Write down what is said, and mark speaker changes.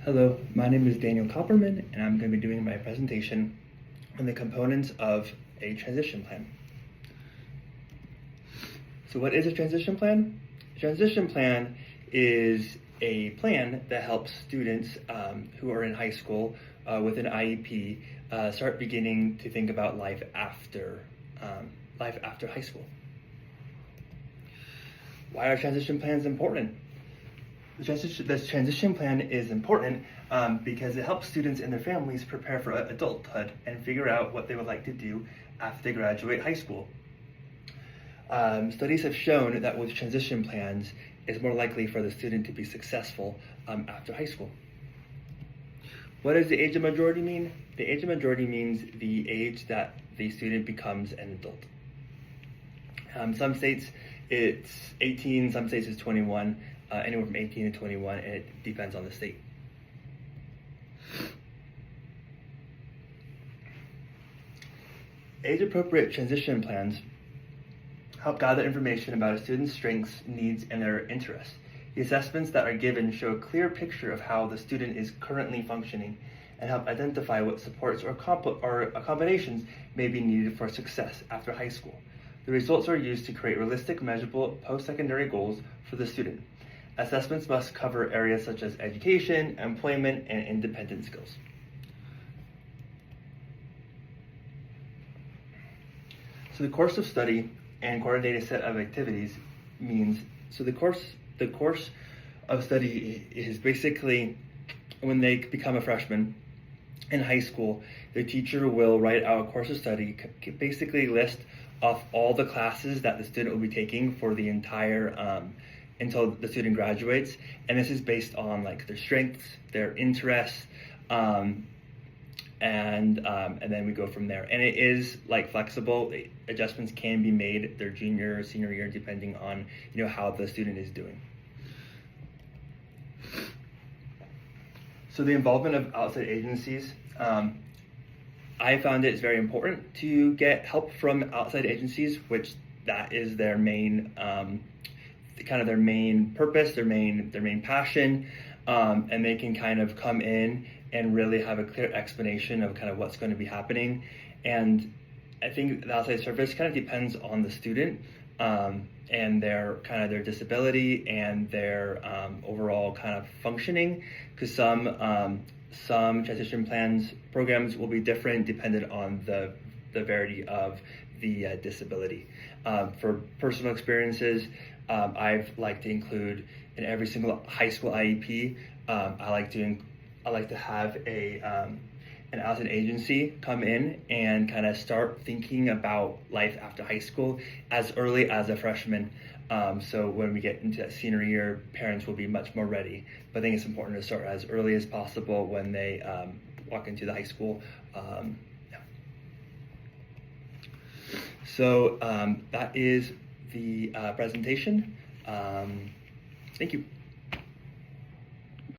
Speaker 1: Hello, my name is Daniel Copperman, and I'm going to be doing my presentation on the components of a transition plan. So what is a transition plan? A transition plan is a plan that helps students who are in high school with an IEP start beginning to think about life after high school. Why are transition plans important? This transition plan is important because it helps students and their families prepare for adulthood and figure out what they would like to do after they graduate high school. Studies have shown that with transition plans, it's more likely for the student to be successful after high school. What does the age of majority mean? The age of majority means the age that the student becomes an adult. Some states it's 18, some states it's 21, anywhere from 18 to 21, and it depends on the state. Age-appropriate transition plans help gather information about a student's strengths, needs, and their interests. The assessments that are given show a clear picture of how the student is currently functioning and help identify what supports or accommodations may be needed for success after high school. The results are used to create realistic, measurable post-secondary goals for the student. Assessments must cover areas such as education, employment, and independent skills. So the course of study and coordinated set of activities means, so the course of study is basically when they become a freshman in high school, the teacher will write out a course of study, basically list off all the classes that the student will be taking for the entire until the student graduates, and this is based on like their strengths, their interests, and then we go from there. And it is like flexible. Adjustments can be made their junior or senior year depending on how the student is doing. So the involvement of outside agencies. I found it's very important to get help from outside agencies, which that is their main kind of their main purpose, their main passion, and they can kind of come in and really have a clear explanation of kind of what's going to be happening. And I think the outside service kind of depends on the student and their disability and their overall kind of functioning, because some transition programs will be different dependent on the severity of the disability. For personal experiences, I've liked to include in every single high school IEP. I like to have an outside agency come in and kind of start thinking about life after high school as early as a freshman. So when we get into that senior year, parents will be much more ready. But I think it's important to start as early as possible when they walk into the high school. So that is the presentation. Thank you.